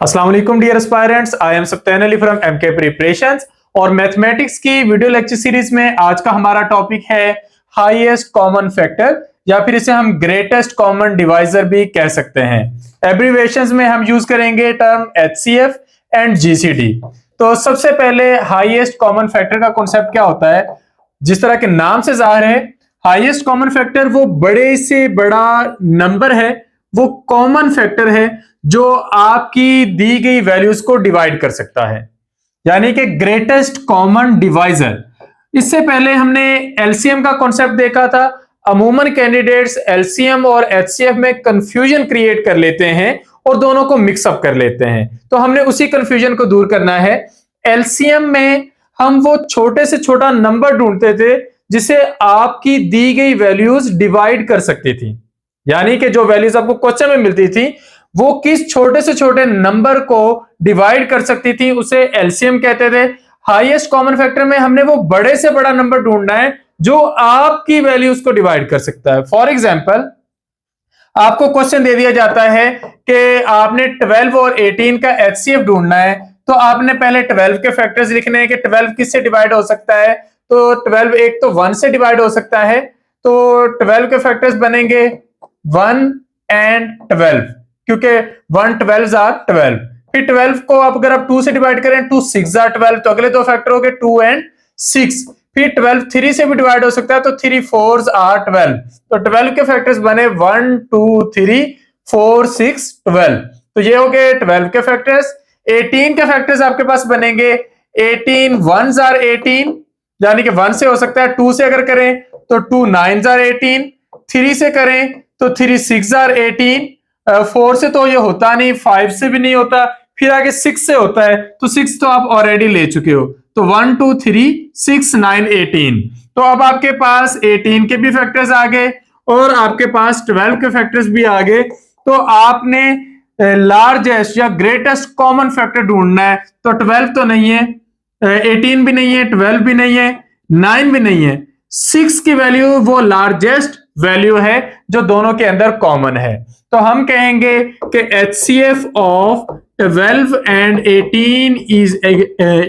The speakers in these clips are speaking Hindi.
अस्सलाम वालेकुम dear aspirants, I am Saptan Ali from MK preparations और मैथमेटिक्स की वीडियो लेक्चर सीरीज में आज का हमारा टॉपिक है हाईएस्ट कॉमन फैक्टर या फिर इसे हम ग्रेटेस्ट कॉमन डिवाइजर भी कह सकते हैं। एब्रीविएशंस में हम यूज करेंगे टर्म एचसीएफ एंड जीसीडी। तो सबसे पहले हाईएस्ट कॉमन फैक्टर का कॉन्सेप्ट क्या होता है? जिस तरह के नाम से जाहिर है, हाईएस्ट कॉमन फैक्टर वो बड़े से बड़ा नंबर है, वो कॉमन फैक्टर है जो आपकी दी गई वैल्यूज को डिवाइड कर सकता है, यानी कि ग्रेटेस्ट कॉमन डिवाइजर। इससे पहले हमने एलसीएम का कॉन्सेप्ट देखा था। अमूमन कैंडिडेट्स एलसीएम और एचसीएफ में कंफ्यूजन क्रिएट कर लेते हैं और दोनों को मिक्सअप कर लेते हैं, तो हमने उसी कंफ्यूजन को दूर करना है। एलसीएम में हम वो छोटे से छोटा नंबर ढूंढते थे जिसे आपकी दी गई वैल्यूज डिवाइड कर सकती थी, यानी कि जो वैल्यूज आपको क्वेश्चन में मिलती थी वो किस छोटे से छोटे नंबर को डिवाइड कर सकती थी, उसे एलसीएम कहते थे। हाईएस्ट कॉमन फैक्टर में हमने वो बड़े से बड़ा नंबर ढूंढना है जो आपकी वैल्यूज को डिवाइड कर सकता है। फॉर एग्जाम्पल, आपको क्वेश्चन दे दिया जाता है कि आपने 12 और 18 का एचसीएफ ढूंढना है, तो आपने पहले 12 के फैक्टर्स लिखने हैं कि 12 किससे डिवाइड हो सकता है। तो 12 एक तो 1 से डिवाइड हो सकता है, तो 12 के फैक्टर्स बनेंगे 1 एंड 12, क्योंकि 1 12 आर 12। फिर 12 को अगर आप 2 से डिवाइड करें, 2 6 आर 12, तो अगले दो फैक्टर हो गए 2 एंड 6। फिर 12 3 से भी डिवाइड हो सकता है, तो 3 4 आर 12। तो 12 के फैक्टर्स बने 1 2 3 4 6 12। तो ये हो गए 12 के फैक्टर्स। 18 के फैक्टर्स आपके पास बनेंगे 18 1 आर 18, यानी कि 1 से हो सकता है। 2 से अगर करें तो 2 9 आर 18, 3 से करें तो 3 6 आर 18, 4 से तो ये होता नहीं, 5 से भी नहीं होता, फिर आगे 6 से होता है, तो 6 तो आप ऑलरेडी ले चुके हो। तो 1 2 3 6 9 18। तो अब आपके पास 18 के भी फैक्टर्स आ गए और आपके पास 12 के फैक्टर्स भी आ गए। तो आपने लार्जेस्ट या ग्रेटेस्ट कॉमन फैक्टर ढूंढना है। तो 12 तो नहीं है, 18 भी नहीं है, 12 भी नहीं है, 9 भी नहीं है, 6 की वैल्यू वो लार्जेस्ट वैल्यू है जो दोनों के अंदर कॉमन है। तो हम कहेंगे कि HCF of 12 and 18 is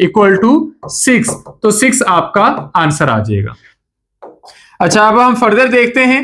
equal to 6। तो 6 आपका आंसर आ जाएगा। अच्छा, अब हम फर्दर देखते हैं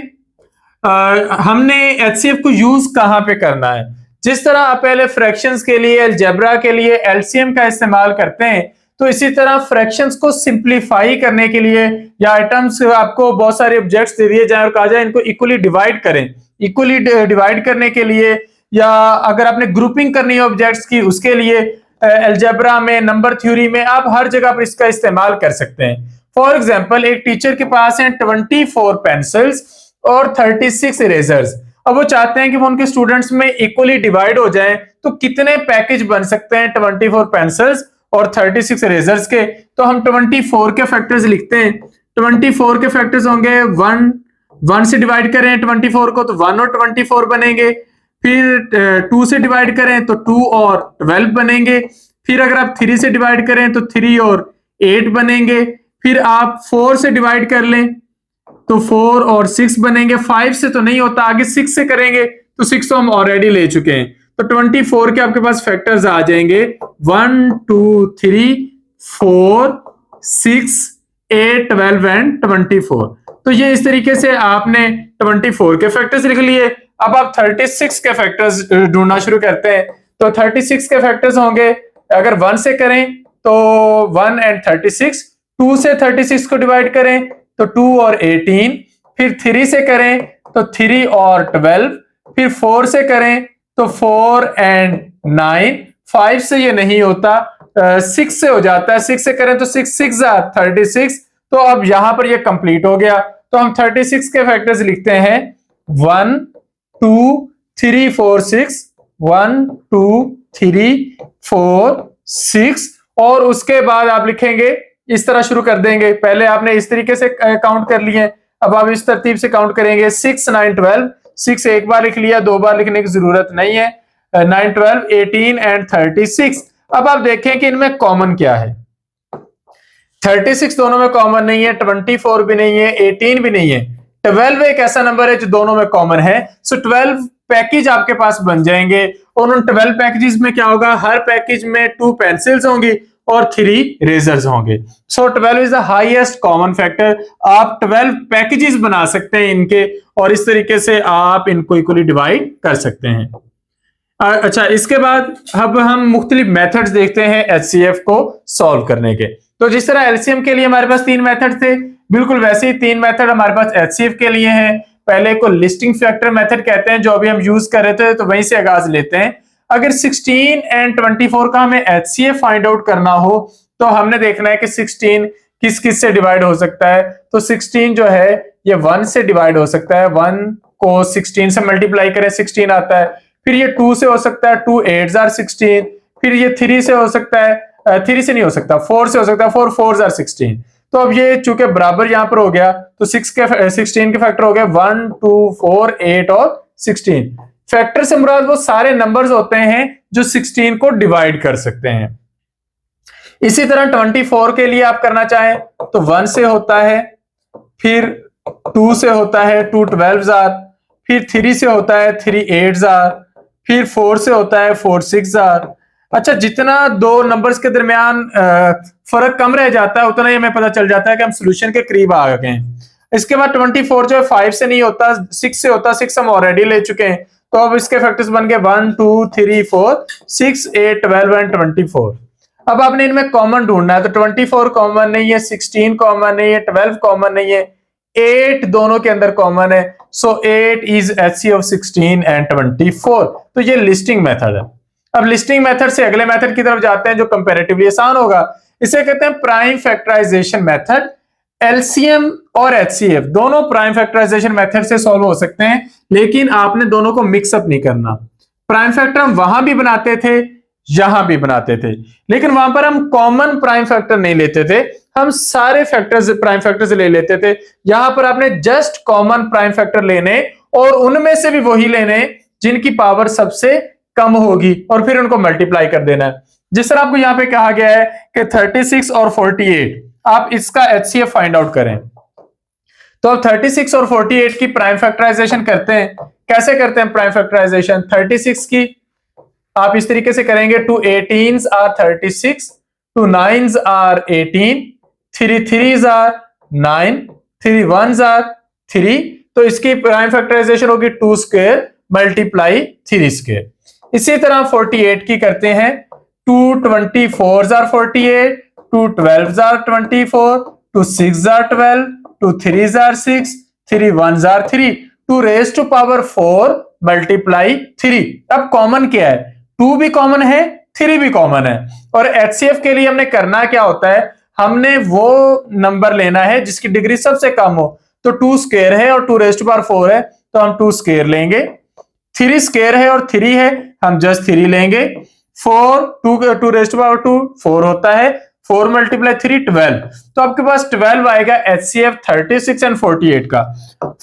हमने HCF को यूज कहां पे करना है। जिस तरह आप पहले फ्रैक्शंस के लिए, अलजेब्रा के लिए एलसीएम का इस्तेमाल करते हैं, तो इसी तरह फ्रैक्शंस को सिंप्लीफाई करने के लिए या आइटम्स आपको बहुत सारे ऑब्जेक्ट्स दे दिए जाए और कहा जाए इनको इक्वली डिवाइड करें, इक्वली डिवाइड करने के लिए, या अगर आपने ग्रुपिंग करनी है ऑब्जेक्ट्स की, उसके लिए अलजेब्रा में, नंबर थ्योरी में, आप हर जगह पर इसका इस्तेमाल कर सकते हैं। फॉर एग्जाम्पल, एक टीचर के पास है 24 पेंसिल्स और 36 इरेजर्स। अब वो चाहते हैं कि वो उनके स्टूडेंट्स में इक्वली डिवाइड हो जाएं, तो कितने पैकेज बन सकते हैं 24 पेंसिल्स और 36 इरेजर्स के। तो हम 24 के फैक्टर्स लिखते हैं। 24 के फैक्टर्स होंगे 1 से डिवाइड करें 24 को तो 1 और 24 बनेंगे। फिर 2 से डिवाइड करें तो 2 और 12 बनेंगे। फिर अगर आप 3 से डिवाइड करें तो 3 और 8 बनेंगे। फिर आप 4 से डिवाइड कर लें तो 4 और 6 बनेंगे। 5 से तो नहीं होता, आगे 6 से करेंगे तो 6 तो हम ऑलरेडी ले चुके हैं। तो 24 के आपके पास फैक्टर्स आ जाएंगे 1 2 3 4 6 8 12 एंड 24। तो ये इस तरीके से आपने 24 के फैक्टर्स लिख लिए। अब आप 36 के फैक्टर्स ढूंढना शुरू करते हैं। तो 36 के फैक्टर्स होंगे, अगर 1 से करें तो 1 एंड 36, 2 से 36 को डिवाइड करें तो 2 और 18, फिर 3 से करें तो 3 और 12, फिर 4 से करें तो 4 एंड 9, 5 से ये नहीं होता, 6 से हो जाता है, 6 से करें तो 6 6 36। तो अब यहां पर ये कंप्लीट हो गया। तो हम 36 के फैक्टर्स लिखते हैं 1 2 3 4 6, 1 2 3 4 6, और उसके बाद आप लिखेंगे, इस तरह शुरू कर देंगे। पहले आपने इस तरीके से काउंट कर लिए, अब आप इस तरतीब से काउंट करेंगे 6 9 12। 6 एक बार लिख लिया, 2 बार लिखने की जरूरत नहीं है। 9 12 18 एंड 36। अब आप देखें कि इनमें कॉमन क्या है। 36 दोनों में कॉमन नहीं है, 24 भी नहीं है, 18 भी नहीं है। 12 एक ऐसा नंबर है जो दोनों में कॉमन है। सो 12 पैकेज आपके पास बन जाएंगे और उन 12 पैकेजेस में क्या होगा, हर पैकेज में 2 पेंसिल्स होंगी और 3 रेजर्स होंगे। सो 12 is the highest common factor. आप 12 पैकेजेस बना सकते हैं इनके और इस तरीके से आप इनको इक्वली डिवाइड कर सकते हैं। अच्छा, इसके बाद अब हम मुख्तलिफ मेथड्स देखते हैं एचसीएफ को सॉल्व करने के। तो जिस तरह एलसीएम के लिए हमारे पास 3 मेथड थे, बिल्कुल वैसे ही 3 मेथड हमारे पास एचसीएफ के लिए हैं। पहले को लिस्टिंग फैक्टर मेथड कहते हैं, जो अभी हम यूज कर रहे थे, तो वहीं से आगाज लेते हैं। अगर 16 एंड 24 का हमें एचसीएफ फाइंड आउट करना हो तो हमने देखना है कि 16 किस किस से डिवाइड हो सकता है। तो 16 जो है ये 1 से डिवाइड हो सकता है, 1 को 16 से मल्टीप्लाई करें 16 आता है। फिर ये 2 से हो सकता है, 2 8s are 16। फिर ये 3 से हो सकता है, 3 से नहीं हो सकता, 4 से हो सकता है, 4 4s are 16। तो अब ये चूंकि बराबर यहां पर हो गया तो 16 के फैक्टर हो गए 1 2 4 8 और 16। फैक्टर से मुराद वो सारे नंबर्स होते हैं जो 16 को डिवाइड कर सकते हैं। इसी तरह 24 के लिए आप करना चाहें तो 1 से होता है, फिर 2 से होता है, 2 12s are, फिर 3 से होता है, 3 8s are, फिर 4 से होता है, 4 6s are। अच्छा, जितना दो नंबर्स के दरमियान फर्क कम रह जाता है उतना ही हमें पता चल जाता है कि हम सोल्यूशन के करीब आ गए हैं। इसके बाद 24 जो है 5 से नहीं होता, 6 से होता, 6 हम ऑलरेडी ले चुके हैं। तो अब इसके फैक्टर्स बन गए 1 2 3 4 6 8 12 एंड 24। अब आपने इनमें कॉमन ढूंढना है, तो 24 कॉमन नहीं है, 16 कॉमन नहीं है, 12 कॉमन नहीं है, 8 दोनों के अंदर कॉमन है। सो 8 इज HCF ऑफ 16 एंड 24। तो ये लिस्टिंग मेथड है। अब लिस्टिंग मेथड से अगले मेथड की तरफ जाते हैं जो कंपैरेटिवली आसान होगा। इसे कहते हैं प्राइम फैक्टराइजेशन मेथड। एलसीएम और एचसीएफ दोनों प्राइम फैक्टराइजेशन मेथड से सॉल्व हो सकते हैं, लेकिन आपने दोनों को मिक्सअप नहीं करना। प्राइम फैक्टर हम वहां भी बनाते थे, यहां भी बनाते थे, लेकिन वहां पर हम कॉमन प्राइम फैक्टर नहीं लेते थे, हम सारे फैक्टर्स प्राइम फैक्टर से ले लेते थे। यहां पर आपने जस्ट कॉमन प्राइम फैक्टर लेने और उनमें से भी वही लेने जिनकी पावर सबसे कम होगी और फिर उनको मल्टीप्लाई कर देना है। जिस तरह आपको यहां पे कहा गया है कि 36 और 48, आप इसका एचसीएफ फाइंड आउट करें। तो अब 36 और 48 की प्राइम फैक्टराइजेशन करते हैं। कैसे करते हैं प्राइम फैक्टराइजेशन? 36 की आप इस तरीके से करेंगे, 2 18s are 36, 2 9s are 18, 3 3s are 9, 3 1s are 3। तो इसकी प्राइम फैक्टराइजेशन होगी 2 स्क्वायर मल्टीप्लाई 3 स्क्वायर। इसी तरह 48 की करते हैं, 2 24s are 48, 2 12s are 24, 2 6s are 12, 2 3s are 6, 3 1s are 3, 2 raised to power 4 multiply 3। अब कॉमन क्या है? 2 भी कॉमन है, 3 भी कॉमन है। और एचसीएफ के लिए हमने करना क्या होता है, हमने वो नंबर लेना है जिसकी डिग्री सबसे कम हो। तो 2 स्क्वायर है और 2 रेज़्ड टू पावर 4 है, तो हम 2 स्क्वायर लेंगे। 3 स्क्वायर है और 3 है, हम जस्ट 3 लेंगे। 4 2 रेज़्ड टू पावर 2 4 होता है, 4 मल्टीप्लाई 3 12। तो आपके पास 12 आएगा एचसीएफ 36 एंड 48 का।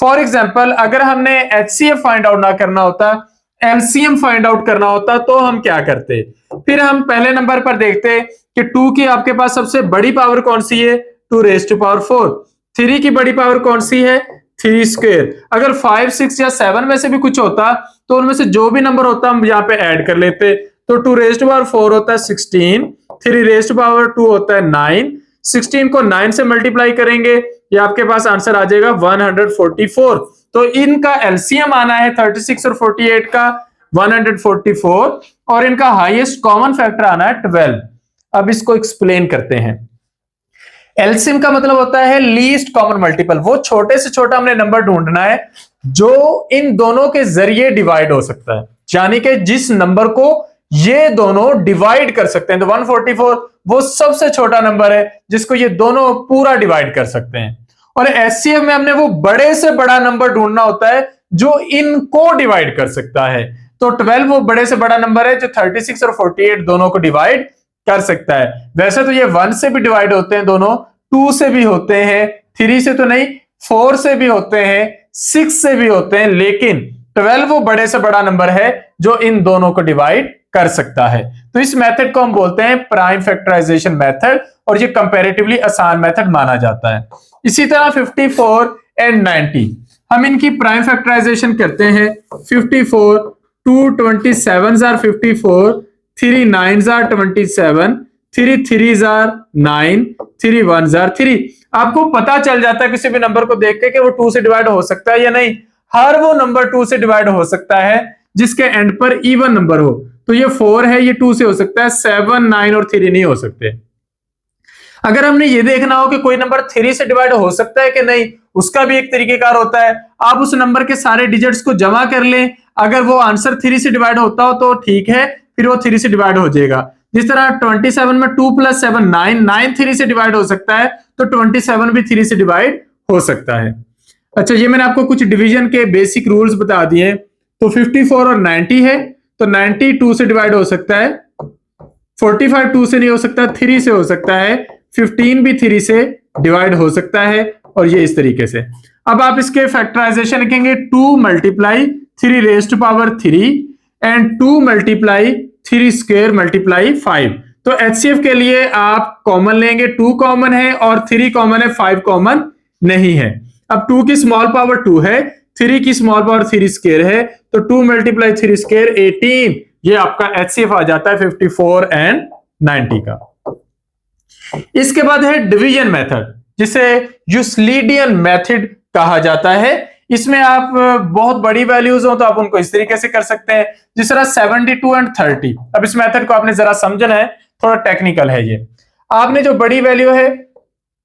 फॉर एग्जांपल, अगर हमने एचसीएफ फाइंड आउट ना करना होता, एलसीएम फाइंड आउट करना होता, तो हम क्या करते? फिर हम पहले नंबर पर देखते कि 2 की आपके पास सबसे बड़ी पावर कौन सी है, 2 रेज़्ड टू पावर 4। 3 की बड़ी पावर कौन सी है, 3 स्क्वायर। अगर 5 6 या 7 में से भी कुछ होता तो उनमें से जो भी नंबर होता हम यहाँ पे ऐड कर लेते। तो 2 रेज़्ड टू पावर 4 होता है 16, 3 रेज़्ड टू पावर 2 होता है 9, 16 को 9 से मल्टीप्लाई करेंगे, ये आपके पास आंसर आ जाएगा 144। तो इनका एलसीएम आना है 36 और 48 का 144 और इनका हाईएस्ट कॉमन फैक्टर आना है 12। अब इसको एक्सप्लेन करते हैं। एलसीएम का मतलब होता है लीस्ट कॉमन मल्टीपल। वो छोटे से छोटा हमने नंबर ढूंढना है जो इन दोनों के जरिए डिवाइड हो सकता है, यानी कि जिस नंबर को ये दोनों डिवाइड कर सकते हैं। तो 144 वो सबसे छोटा नंबर है जिसको ये दोनों पूरा डिवाइड कर सकते हैं। और एचसीएफ में हमने वो बड़े से बड़ा नंबर ढूंढना होता है जो इनको डिवाइड कर सकता है। तो 12 वो बड़े से बड़ा नंबर है जो 36 और 48 दोनों को डिवाइड कर सकता है। वैसे तो ये 1 से भी डिवाइड होते हैं दोनों, 2 से भी होते हैं, 3 से तो नहीं, 4 से भी होते हैं, 6 से भी होते हैं, लेकिन 12 वो बड़े से बड़ा नंबर है जो इन दोनों को डिवाइड कर सकता है। तो इस मेथड को हम बोलते हैं प्राइम फैक्टराइजेशन मेथड और ये कंपैरेटिवली आसान मेथड माना जाता है। इसी तरह 54 एंड 90 हम इनकी प्राइम फैक्टराइजेशन करते हैं। 54, 2 27 आर 54, 3 9 आर 27, 3 3 आर 9, 3 1 आर 3। आपको पता चल जाता है किसी भी नंबर को देख के कि वो 2 से डिवाइड हो सकता है या नहीं। हर वो नंबर 2 से डिवाइड हो सकता है जिसके एंड पर इवन नंबर हो। तो ये 4 है, ये 2 से हो सकता है, 7 9 और 3 नहीं हो सकते। अगर हमने ये देखना हो कि कोई नंबर 3 से डिवाइड हो सकता है कि नहीं, उसका भी एक तरीकेकार होता है। आप उस नंबर के सारे डिजिट्स को जमा कर लें, अगर वो आंसर 3 से डिवाइड होता हो तो ठीक है, फिर वो 3 से डिवाइड हो जाएगा। जिस तरह 27 में 2 + 7 9, 9 3 से डिवाइड हो सकता है, तो 27 भी 3 से डिवाइड हो सकता है। अच्छा, ये मैंने आपको कुछ डिवीजन के बेसिक रूल्स बता दिए। तो 54 और 90 है, तो 90 2 से डिवाइड हो सकता है, 45 2 से नहीं हो सकता, 3 से हो सकता है, 15 भी 3 से डिवाइड हो सकता है, और ये इस तरीके से। अब आप इसके फैक्टराइजेशन लिखेंगे 2 × 3 raised to power 3 and 2 × 3 square × 5। तो HCF के लिए आप कॉमन लेंगे, 2 कॉमन है और 3 कॉमन है, 5 कॉमन नहीं है। अब 2 की स्मॉल पावर 2 है, 3 की स्मॉल पावर 3 स्क्वायर है, तो 2 × 3 स्क्वायर 18। ये आपका HCF आ जाता है 54 एंड 90 का। इसके बाद है डिवीजन मेथड, जिसे यूक्लिडियन मेथड कहा जाता है। इसमें आप बहुत बड़ी वैल्यूज हो तो आप उनको इस तरीके से कर सकते हैं, जिस तरह 72 एंड 30। अब इस मेथड को आपने जरा समझना है, थोड़ा टेक्निकल है ये। आपने जो बड़ी वैल्यू है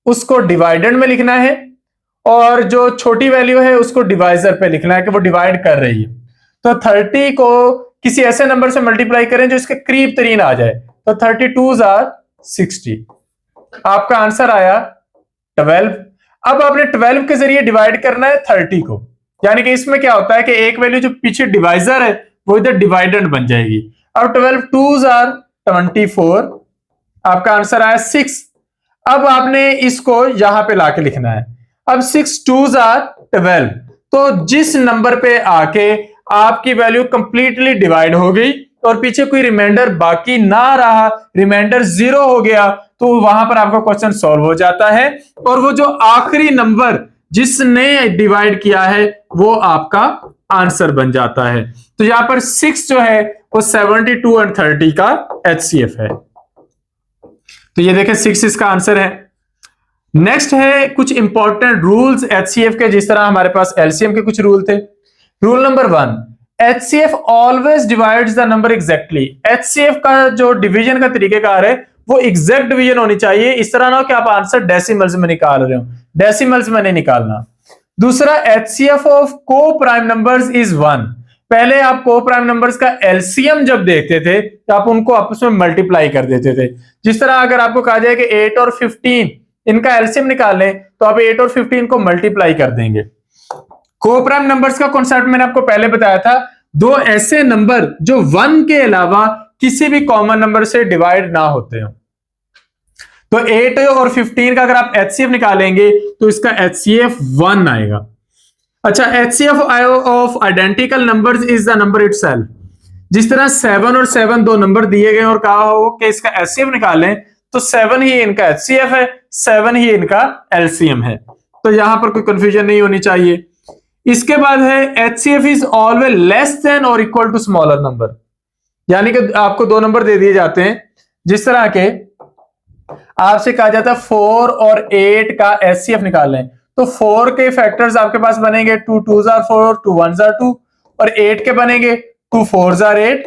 उसको डिवाइडेंड में लिखना है, और जो छोटी वैल्यू है उसको डिवाइजर पे लिखना है कि वो डिवाइड कर रही है। तो 30 को किसी ऐसे नंबर से मल्टीप्लाई करें जो इसके करीब तरीन आ जाए, तो 32 आर 60। आपका आंसर आया 12। अब आपने 12 के जरिए डिवाइड करना है 30 को, यानी कि इसमें क्या होता है कि एक वैल्यू जो पीछे डिवाइजर है वो इधर डिवाइडेंड बन जाएगी। अब 12 2s आर 24, आपका आंसर आया 6। अब आपने इसको यहां पे लाके लिखना है। अब 6 2s आर 12, तो जिस नंबर पे आके आपकी वैल्यू कंप्लीटली डिवाइड हो गई और पीछे कोई रिमाइंडर बाकी ना रहा, रिमाइंडर 0 हो गया, तो वहां पर आपका क्वेश्चन सॉल्व हो जाता है, और वो जो आखिरी नंबर जिसने डिवाइड किया है वो आपका आंसर बन जाता है। तो यहां पर 6 जो है वो 72 एंड 30 का HCF है। तो ये देखें 6 इसका आंसर है। नेक्स्ट है कुछ इंपॉर्टेंट रूल्स HCF के, जिस तरह हमारे पास LCM के कुछ रूल थे। Rule number 1, HCF always divides the number exactly. HCF का जो डिवीजन का तरीकेकार है वो एग्जैक्ट डिवीजन होनी चाहिए। इस तरह ना हो कि आप आंसर डेसिमल्स में निकाल रहे हो, डेसिमल्स में नहीं निकालना। दूसरा, HCF ऑफ को प्राइम नंबर्स इज 1। पहले आप को प्राइम नंबर्स का LCM जब देखते थे तो आप उनको आपस में मल्टीप्लाई कर देते थे। जिस तरह अगर आपको कहा जाए कि 8 और 15 इनका LCM निकालें, तो आप 8 और 15 को मल्टीप्लाई कर देंगे। को प्राइम नंबर्स का कॉन्सेप्ट मैंने आपको पहले बताया था, दो ऐसे नंबर जो 1 के अलावा किसी भी कॉमन नंबर से डिवाइड ना होते हो। तो 8 और 15 का अगर आप HCF निकालेंगे तो इसका HCF 1 आएगा। अच्छा, HCF of identical numbers is the number itself. जिस तरह 7 और 7 दो नंबर दिए गए और कहा हो कि इसका HCF निकालें, तो 7 ही इनका HCF है, 7 ही इनका LCM है। तो यहां पर कोई कंफ्यूजन नहीं होनी चाहिए। इसके बाद है HCF is always less than और इक्वल टू स्मॉलर नंबर, यानी कि आपको दो नंबर दे दिए जाते हैं, जिस तरह के आपसे कहा जाता है 4 और 8 का HCF निकालें, तो 4 के फैक्टर्स आपके पास बनेंगे 2 2s आर 4, 2 1s आर 2, और 8 के बनेंगे 2 4s are 8,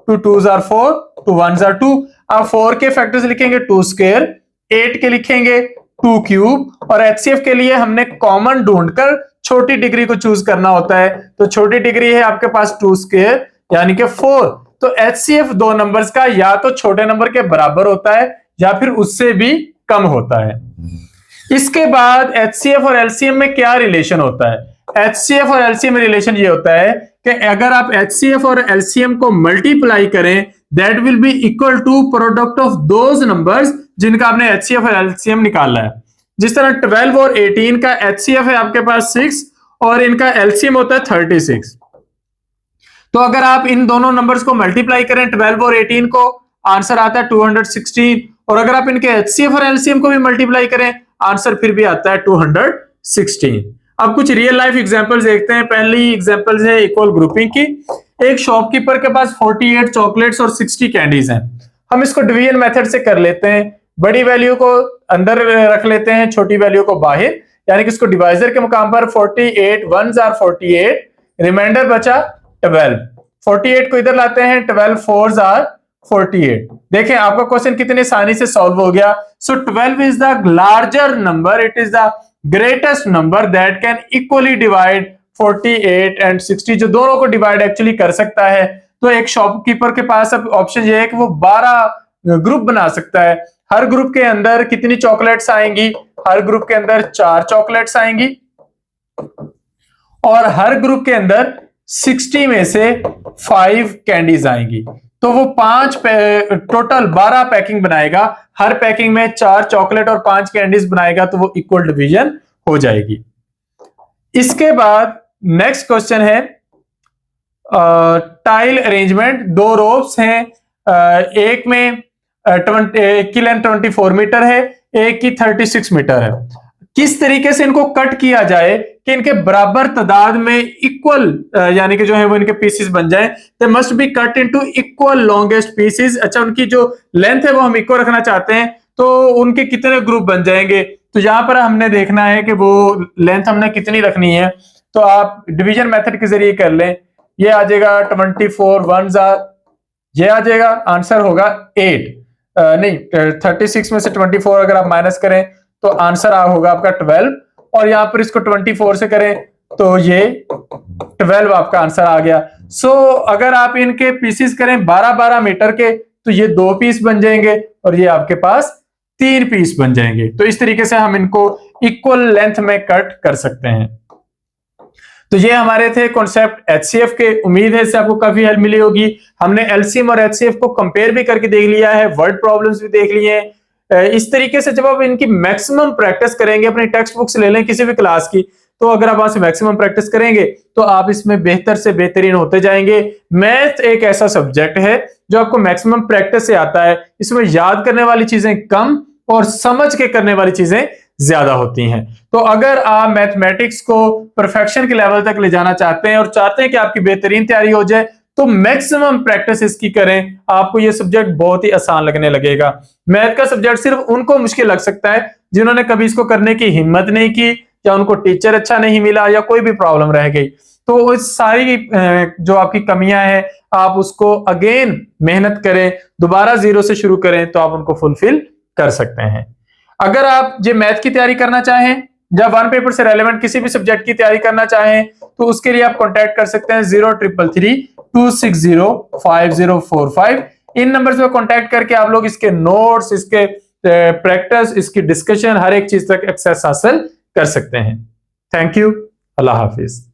2 2s are 4, 2 1s are 2। आप 4 के फैक्टर्स लिखेंगे 2 स्क्वायर, 8 के लिखेंगे 2 क्यूब, और HCF के लिए हमने कॉमन ढूंढकर छोटी डिग्री को चूज करना होता है। तो छोटी डिग्री है आपके पास 2 स्क्वायर यानी कि 4। तो HCF दो नंबर्स का या तो छोटे नंबर के बराबर होता है या फिर उससे भी कम होता है। इसके बाद HCF और LCM में क्या रिलेशन होता है? HCF और LCM में रिलेशन ये होता है कि अगर आप HCF और LCM को मल्टीप्लाई करें, that will be equal to product of those numbers जिनका आपने HCF और LCM निकाला है। जिस तरह 12 और 18 का HCF है आपके पास 6 और इनका LCM होता है 36। तो अगर आप इन दोनों नंबर्स को मल्टीप्लाई करें 12 और 18 को, आंसर आता है 216, और अगर आप इनके HCF और LCM को भी मल्टीप्लाई करें, आंसर फिर भी आता है 216। अब कुछ रियल लाइफ एग्जांपल्स देखते हैं। पहली एग्जांपल्स है इक्वल ग्रुपिंग की। एक शॉपकीपर के पास 48 चॉकलेट्स और 60 कैंडीज हैं। हम इसको डिवीजन मेथड से कर लेते हैं। बड़ी वैल्यू को अंदर रख लेते हैं, छोटी वैल्यू को बाहर, यानी कि इसको डिवाइजर के मुकाम पर 48 1s आर 48, रिमाइंडर बचा 12। 48 को इधर लाते हैं, 12 4s आर 48। देखें आपका क्वेश्चन कितनी आसानी से सॉल्व हो गया। सो 12 is the larger number, it is the greatest number that can equally divide 48 and 60, जो दोनों को डिवाइड एक्चुअली कर सकता है। तो एक शॉपकीपर के पास अब ऑप्शन ये है कि वो 12 ग्रुप बना सकता है। हर ग्रुप के अंदर कितनी चॉकलेट्स आएंगी? हर ग्रुप के अंदर 4 चॉकलेट्स आएंगी और हर ग्रुप के अंदर 60 में से 5 कैंडीज आएंगी। तो वो 5 टोटल 12 पैकिंग बनाएगा। हर पैकिंग में 4 चॉकलेट और 5 कैंडीज बनाएगा, तो वो इक्वल डिवीजन हो जाएगी। इसके बाद नेक्स्ट क्वेश्चन है टाइल अरेंजमेंट। 2 रोप्स हैं, एक में 1 की लेंथ 24 मीटर है, एक की 36 मीटर है। किस तरीके से इनको कट किया जाए कि इनके बराबर तादाद में इक्वल यानी कि जो है वो इनके पीसेस बन जाए। They must be cut into equal longest pieces. अच्छा, उनकी जो लेंथ है वो हम इक्वल रखना चाहते हैं, तो उनके कितने ग्रुप बन जाएंगे? तो यहां पर हमने देखना है कि वो लेंथ हमने कितनी रखनी है। तो आप डिवीजन मेथड के जरिए कर लें। ये आ जाएगा 24 1s आर, ये आ जाएगा, आंसर होगा 8 नहीं 36 में से 24 अगर आप माइनस करें तो आंसर होगा आपका 12, और यहां पर इसको 24 से करें तो ये 12 आपका आंसर आ गया। सो अगर आप इनके पीसेस करें 12-12 मीटर के, तो ये 2 पीस बन जाएंगे और ये आपके पास 3 पीस बन जाएंगे। तो इस तरीके से हम इनको इक्वल लेंथ में कट कर सकते हैं। तो ये हमारे थे कॉन्सेप्ट एचसीएफ के। उम्मीद है इससे आपको काफी हेल्प मिली होगी। हमने एलसीएम और एचसीएफ को कंपेयर भी करके देख लिया है, वर्ड प्रॉब्लम्स भी देख लिए हैं। इस तरीके से जब आप इनकी मैक्सिमम प्रैक्टिस करेंगे, अपनी टेक्स्ट बुक्स ले लें किसी भी क्लास की, तो अगर आप वहां से मैक्सिमम प्रैक्टिस करेंगे तो आप इसमें बेहतर से बेहतरीन होते जाएंगे। मैथ एक ऐसा सब्जेक्ट है जो आपको मैक्सिमम प्रैक्टिस से आता है। इसमें याद करने वाली चीजें कम और समझ के करने वाली चीजें ज्यादा होती हैं। तो अगर आप मैथमेटिक्स को परफेक्शन के लेवल तक ले जाना चाहते हैं और चाहते हैं कि आपकी बेहतरीन तैयारी हो जाए, तो मैक्सिमम प्रैक्टिस इसकी करें। आपको यह सब्जेक्ट बहुत ही आसान लगने लगेगा। मैथ का सब्जेक्ट सिर्फ उनको मुश्किल लग सकता है जिन्होंने कभी इसको करने की हिम्मत नहीं की, या उनको टीचर अच्छा नहीं मिला, या कोई भी प्रॉब्लम रह गई। तो इस सारी जो आपकी कमियां हैं, आप उसको अगेन मेहनत करें, दोबारा जीरो से शुरू करें, तो आप उनको फुलफिल कर सकते हैं। अगर आप ये मैथ की तैयारी करना चाहें या वन पेपर से रेलेवेंट किसी भी सब्जेक्ट की तैयारी करना चाहें, तो उसके लिए आप कांटेक्ट कर सकते हैं 0333260545। इन नंबर्स पे कांटेक्ट करके आप लोग इसके नोट्स, इसके प्रैक्टिस, इसकी डिस्कशन, हर एक चीज तक एक्सेस हासिल कर सकते हैं। Thank you. Allah Hafiz.